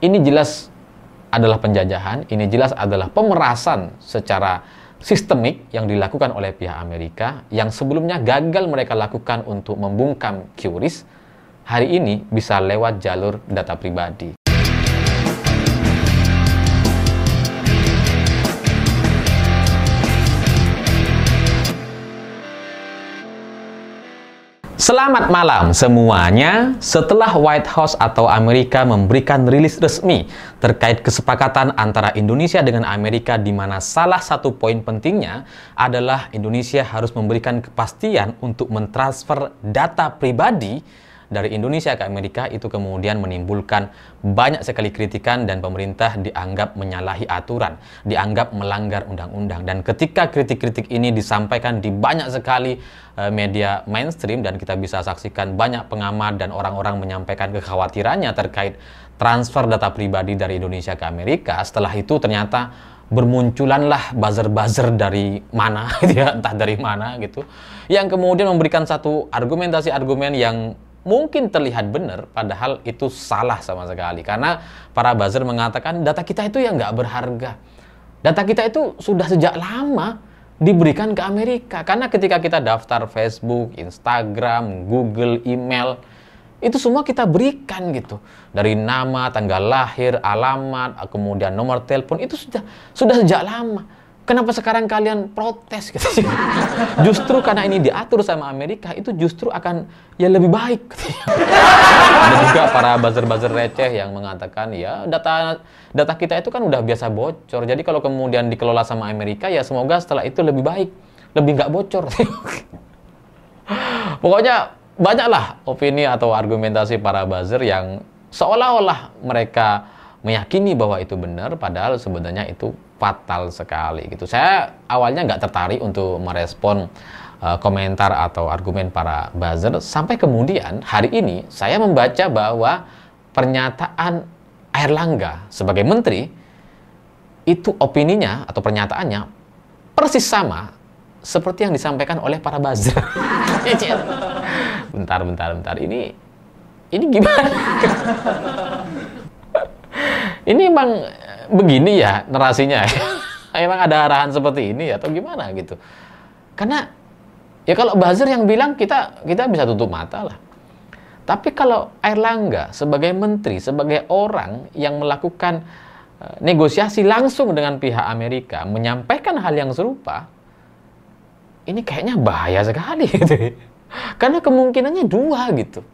Ini jelas adalah penjajahan, ini jelas adalah pemerasan secara sistemik yang dilakukan oleh pihak Amerika, yang sebelumnya gagal mereka lakukan untuk membungkam QRIS, hari ini bisa lewat jalur data pribadi. Selamat malam semuanya. Setelah White House atau Amerika memberikan rilis resmi terkait kesepakatan antara Indonesia dengan Amerika, di mana salah satu poin pentingnya adalah Indonesia harus memberikan kepastian untuk mentransfer data pribadi dari Indonesia ke Amerika, itu kemudian menimbulkan banyak sekali kritikan dan pemerintah dianggap menyalahi aturan, dianggap melanggar undang-undang. Dan ketika kritik-kritik ini disampaikan di banyak sekali media mainstream, dan kita bisa saksikan banyak pengamat dan orang-orang menyampaikan kekhawatirannya terkait transfer data pribadi dari Indonesia ke Amerika, setelah itu ternyata bermunculanlah buzzer-buzzer dari mana, entah dari mana gitu, yang kemudian memberikan satu argumentasi-argumen yang mungkin terlihat benar, padahal itu salah sama sekali. Karena para buzzer mengatakan data kita itu ya nggak berharga. Data kita itu sudah sejak lama diberikan ke Amerika. Karena ketika kita daftar Facebook, Instagram, Google, email, itu semua kita berikan gitu. Dari nama, tanggal lahir, alamat, kemudian nomor telepon, itu sudah sejak lama. Kenapa sekarang kalian protes gitu? Justru karena ini diatur sama Amerika, itu justru akan ya lebih baik. Ada juga para buzzer-buzzer receh yang mengatakan ya data kita itu kan udah biasa bocor. Jadi kalau kemudian dikelola sama Amerika, ya semoga setelah itu lebih baik, lebih nggak bocor. Pokoknya banyaklah opini atau argumentasi para buzzer yang seolah-olah mereka meyakini bahwa itu benar, padahal sebenarnya itu fatal sekali gitu. Saya awalnya nggak tertarik untuk merespon komentar atau argumen para buzzer, sampai kemudian hari ini saya membaca bahwa pernyataan Airlangga sebagai menteri itu opininya atau pernyataannya persis sama seperti yang disampaikan oleh para buzzer. Bentar. Ini gimana? Ini emang begini ya narasinya? Emang ada arahan seperti ini atau gimana gitu? Karena ya kalau buzzer yang bilang kita bisa tutup mata lah. Tapi kalau Airlangga sebagai menteri, sebagai orang yang melakukan negosiasi langsung dengan pihak Amerika, menyampaikan hal yang serupa, ini kayaknya bahaya sekali gitu. Karena kemungkinannya dua gitu.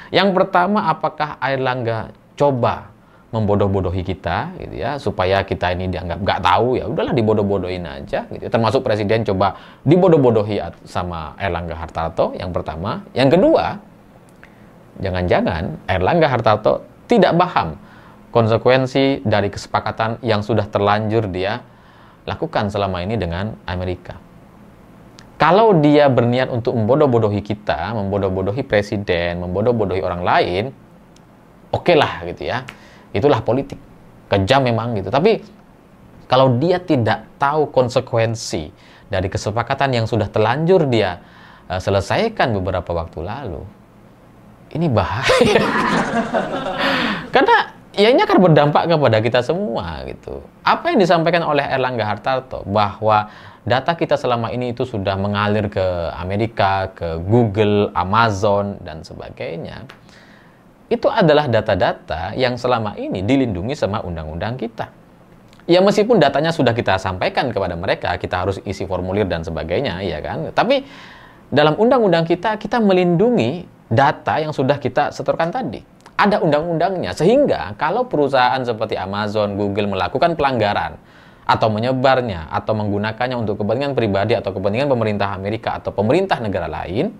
Yang pertama, apakah Airlangga coba membodoh-bodohi kita gitu ya, supaya kita ini dianggap nggak tahu, ya udahlah dibodoh-bodohin aja gitu. Termasuk presiden coba dibodoh-bodohi sama Airlangga Hartarto, yang pertama. Yang kedua, jangan-jangan Airlangga Hartarto tidak paham konsekuensi dari kesepakatan yang sudah terlanjur dia lakukan selama ini dengan Amerika. Kalau dia berniat untuk membodoh-bodohi kita, membodoh-bodohi presiden, membodoh-bodohi orang lain, oke lah gitu ya. Itulah politik. Kejam memang gitu. Tapi kalau dia tidak tahu konsekuensi dari kesepakatan yang sudah terlanjur dia selesaikan beberapa waktu lalu, ini bahaya. Karena ya ini akan berdampak kepada kita semua gitu. Apa yang disampaikan oleh Airlangga Hartarto bahwa data kita selama ini itu sudah mengalir ke Amerika, ke Google, Amazon, dan sebagainya, itu adalah data-data yang selama ini dilindungi sama undang-undang kita. Ya meskipun datanya sudah kita sampaikan kepada mereka, kita harus isi formulir dan sebagainya, ya kan? Tapi dalam undang-undang kita melindungi data yang sudah kita setorkan tadi. Ada undang-undangnya, sehingga kalau perusahaan seperti Amazon, Google melakukan pelanggaran atau menyebarnya atau menggunakannya untuk kepentingan pribadi atau kepentingan pemerintah Amerika atau pemerintah negara lain,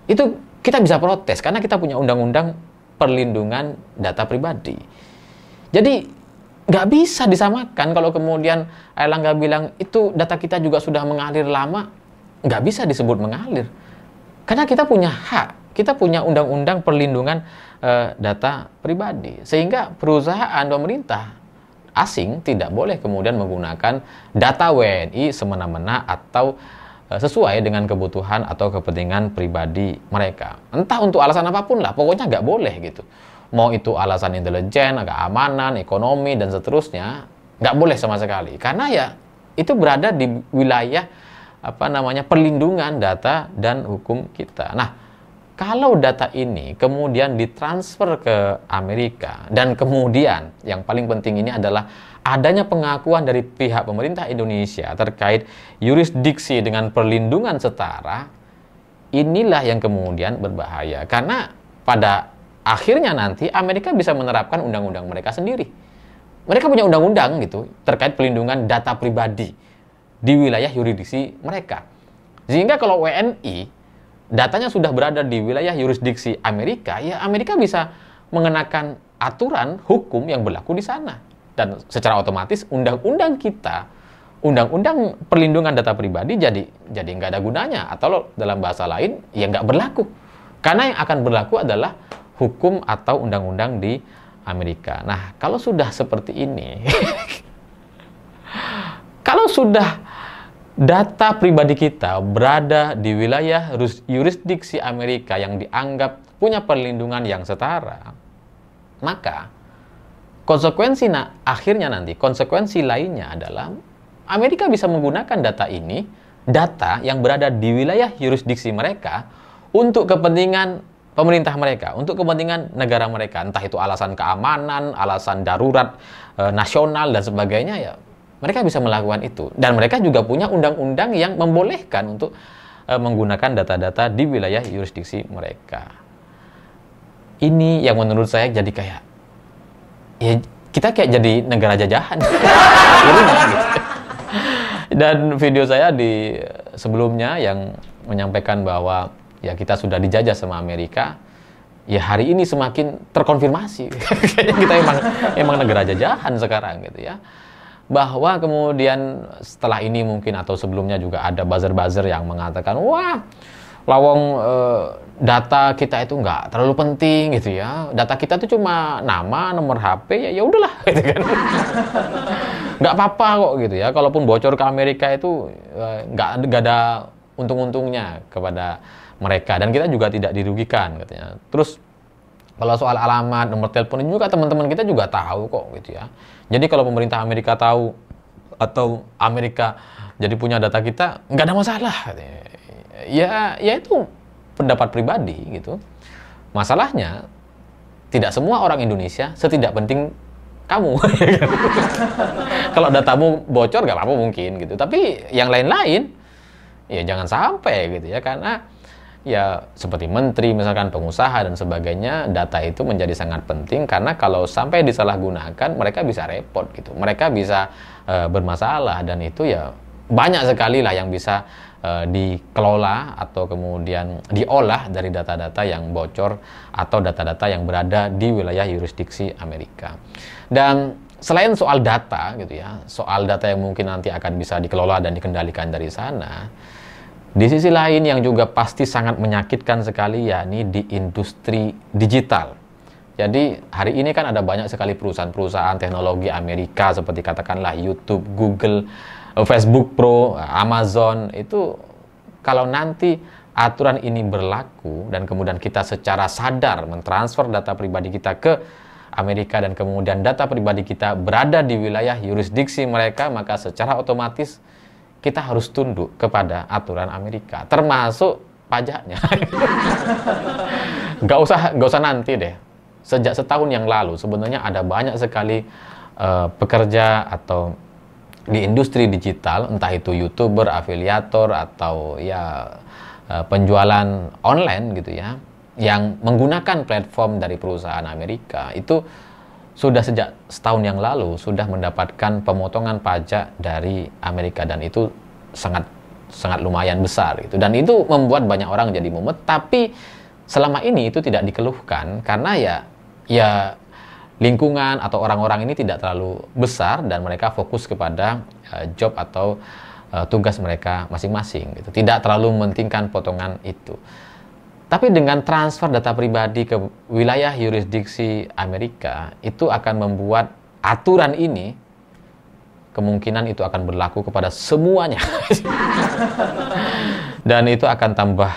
itu kita bisa protes karena kita punya undang-undang perlindungan data pribadi. Jadi nggak bisa disamakan kalau kemudian Airlangga bilang itu data kita juga sudah mengalir lama, nggak bisa disebut mengalir. Karena kita punya hak, kita punya undang-undang perlindungan data pribadi. Sehingga perusahaan pemerintah asing tidak boleh kemudian menggunakan data WNI semena-mena atau sesuai dengan kebutuhan atau kepentingan pribadi mereka. Entah untuk alasan apapun lah, pokoknya nggak boleh gitu. mau itu alasan intelijen, keamanan, ekonomi, dan seterusnya, nggak boleh sama sekali. Karena ya itu berada di wilayah perlindungan data dan hukum kita. Nah, kalau data ini kemudian ditransfer ke Amerika, dan kemudian yang paling penting ini adalah adanya pengakuan dari pihak pemerintah Indonesia terkait yurisdiksi dengan perlindungan setara, inilah yang kemudian berbahaya. Karena pada akhirnya nanti Amerika bisa menerapkan undang-undang mereka sendiri. Mereka punya undang-undang gitu terkait pelindungan data pribadi di wilayah yurisdiksi mereka. Sehingga kalau WNI datanya sudah berada di wilayah yurisdiksi Amerika, ya Amerika bisa mengenakan aturan hukum yang berlaku di sana. Dan secara otomatis undang-undang kita, undang-undang perlindungan data pribadi jadi nggak ada gunanya, atau dalam bahasa lain ya nggak berlaku. Karena yang akan berlaku adalah hukum atau undang-undang di Amerika. Nah, kalau sudah seperti ini, kalau sudah data pribadi kita berada di wilayah yurisdiksi Amerika yang dianggap punya perlindungan yang setara, maka konsekuensi lainnya adalah Amerika bisa menggunakan data ini, data yang berada di wilayah yurisdiksi mereka, untuk kepentingan pemerintah mereka, untuk kepentingan negara mereka, entah itu alasan keamanan, alasan darurat nasional, dan sebagainya. Ya, mereka bisa melakukan itu. Dan mereka juga punya undang-undang yang membolehkan untuk menggunakan data-data di wilayah yurisdiksi mereka. Ini yang menurut saya jadi kayak, ya kita kayak jadi negara jajahan. Dan video saya di sebelumnya yang menyampaikan bahwa ya kita sudah dijajah sama Amerika, ya hari ini semakin terkonfirmasi. Kayaknya kita emang negara jajahan sekarang gitu ya. Bahwa kemudian setelah ini mungkin atau sebelumnya juga ada buzzer-buzzer yang mengatakan, wah, lawang data kita itu nggak terlalu penting gitu ya. Data kita itu cuma nama, nomor HP, ya udahlah gitu kan. Nggak apa-apa kok gitu ya. Kalaupun bocor ke Amerika itu nggak ada untung-untungnya kepada mereka, dan kita juga tidak dirugikan katanya. Terus kalau soal alamat, nomor telepon ini juga teman-teman kita juga tahu kok gitu ya. Jadi kalau pemerintah Amerika tahu atau Amerika jadi punya data kita, nggak ada masalah katanya. Ya itu pendapat pribadi gitu. Masalahnya tidak semua orang Indonesia setidak penting kamu. Kalau datamu bocor nggak apa-apa mungkin gitu. Tapi yang lain-lain ya jangan sampai gitu ya, karena ya seperti menteri, misalkan pengusaha dan sebagainya, data itu menjadi sangat penting, karena kalau sampai disalahgunakan mereka bisa repot gitu, mereka bisa bermasalah, dan itu ya banyak sekali lah yang bisa dikelola atau kemudian diolah dari data-data yang bocor atau data-data yang berada di wilayah yurisdiksi Amerika. Dan selain soal data gitu ya, soal data yang mungkin nanti akan bisa dikelola dan dikendalikan dari sana, di sisi lain yang juga pasti sangat menyakitkan sekali, yakni di industri digital. Jadi hari ini kan ada banyak sekali perusahaan-perusahaan teknologi Amerika seperti katakanlah YouTube, Google, Facebook Pro, Amazon. Itu kalau nanti aturan ini berlaku dan kemudian kita secara sadar mentransfer data pribadi kita ke Amerika dan kemudian data pribadi kita berada di wilayah yurisdiksi mereka, maka secara otomatis kita harus tunduk kepada aturan Amerika, termasuk pajaknya. Nggak usah nanti deh. Sejak setahun yang lalu sebenarnya ada banyak sekali pekerja atau di industri digital, entah itu YouTuber, afiliator, atau ya penjualan online gitu ya, yang menggunakan platform dari perusahaan Amerika, itu sudah sejak setahun yang lalu sudah mendapatkan pemotongan pajak dari Amerika, dan itu sangat lumayan besar gitu. Dan itu membuat banyak orang jadi mumet, tapi selama ini itu tidak dikeluhkan karena ya lingkungan atau orang-orang ini tidak terlalu besar dan mereka fokus kepada job atau tugas mereka masing-masing gitu. Tidak terlalu mementingkan potongan itu. Tapi dengan transfer data pribadi ke wilayah yurisdiksi Amerika, itu akan membuat aturan ini kemungkinan itu akan berlaku kepada semuanya. Dan itu akan tambah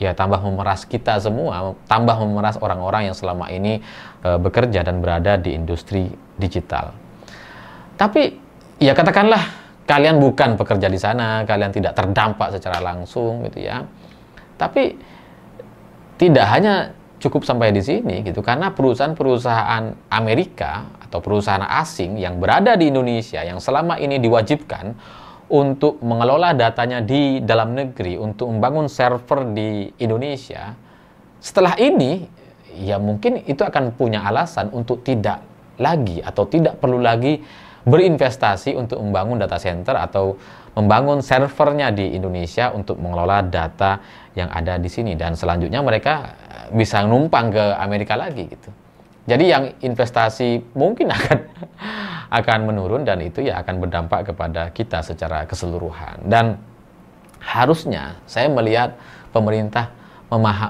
ya tambah memeras kita semua, tambah memeras orang-orang yang selama ini bekerja dan berada di industri digital. Tapi ya katakanlah kalian bukan pekerja di sana, kalian tidak terdampak secara langsung gitu ya. Tapi tidak hanya cukup sampai di sini gitu, karena perusahaan-perusahaan Amerika atau perusahaan asing yang berada di Indonesia yang selama ini diwajibkan untuk mengelola datanya di dalam negeri, untuk membangun server di Indonesia, setelah ini ya mungkin itu akan punya alasan untuk tidak lagi atau tidak perlu lagi berinvestasi untuk membangun data center atau membangun servernya di Indonesia untuk mengelola data yang ada di sini, dan selanjutnya mereka bisa numpang ke Amerika lagi gitu. Jadi yang investasi mungkin akan menurun, dan itu ya akan berdampak kepada kita secara keseluruhan. Dan harusnya saya melihat pemerintah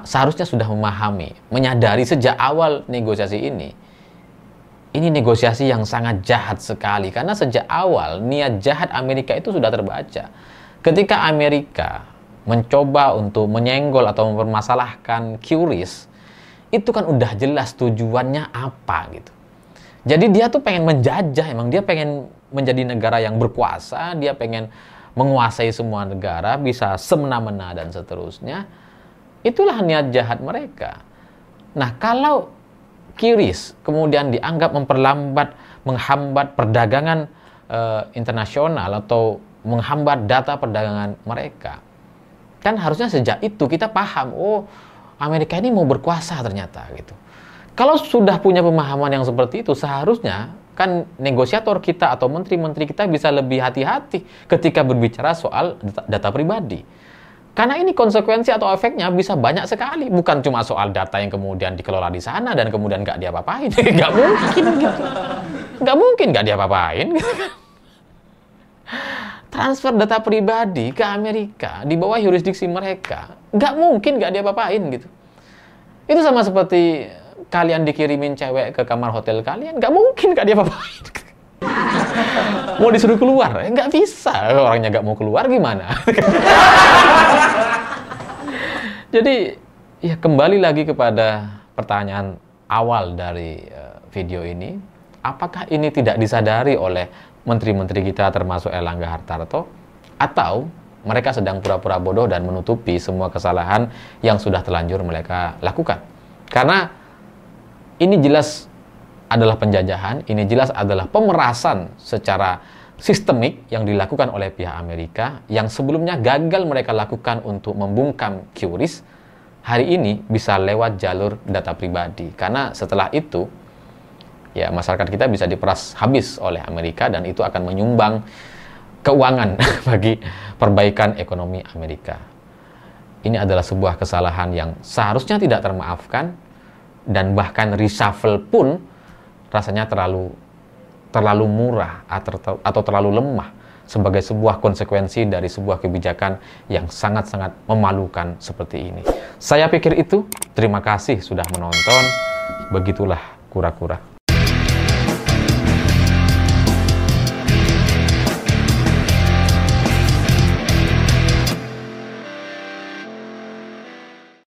seharusnya sudah memahami, menyadari sejak awal negosiasi ini negosiasi yang sangat jahat sekali, karena sejak awal niat jahat Amerika itu sudah terbaca. Ketika Amerika mencoba untuk menyenggol atau mempermasalahkan QRIS, itu kan udah jelas tujuannya apa gitu. Jadi dia tuh pengen menjajah, emang dia pengen menjadi negara yang berkuasa, dia pengen menguasai semua negara, bisa semena-mena dan seterusnya. Itulah niat jahat mereka. Nah, kalau QRIS kemudian dianggap menghambat perdagangan internasional atau menghambat data perdagangan mereka, kan harusnya sejak itu kita paham, oh Amerika ini mau berkuasa ternyata gitu. Kalau sudah punya pemahaman yang seperti itu, seharusnya kan negosiator kita atau menteri-menteri kita bisa lebih hati-hati ketika berbicara soal data pribadi. Karena ini konsekuensi atau efeknya bisa banyak sekali. Bukan cuma soal data yang kemudian dikelola di sana dan kemudian nggak diapa-apain. Nggak mungkin gitu. Nggak mungkin nggak diapa-apain. Transfer data pribadi ke Amerika di bawah yurisdiksi mereka, nggak mungkin nggak diapa-apain gitu. Itu sama seperti kalian dikirimin cewek ke kamar hotel kalian, nggak mungkin nggak diapa-apain. Mau disuruh keluar, nggak bisa. Orangnya nggak mau keluar gimana? Jadi ya kembali lagi kepada pertanyaan awal dari video ini, apakah ini tidak disadari oleh menteri-menteri kita termasuk Erlangga Hartarto, atau mereka sedang pura-pura bodoh dan menutupi semua kesalahan yang sudah terlanjur mereka lakukan? Karena ini jelas adalah penjajahan, ini jelas adalah pemerasan secara sistemik yang dilakukan oleh pihak Amerika, yang sebelumnya gagal mereka lakukan untuk membungkam QRIS, hari ini bisa lewat jalur data pribadi. Karena setelah itu, ya masyarakat kita bisa diperas habis oleh Amerika, dan itu akan menyumbang keuangan bagi perbaikan ekonomi Amerika. Ini adalah sebuah kesalahan yang seharusnya tidak termaafkan, dan bahkan reshuffle pun rasanya terlalu murah atau terlalu lemah sebagai sebuah konsekuensi dari sebuah kebijakan yang sangat-sangat memalukan seperti ini. Saya pikir itu. Terima kasih sudah menonton. Begitulah kura-kura.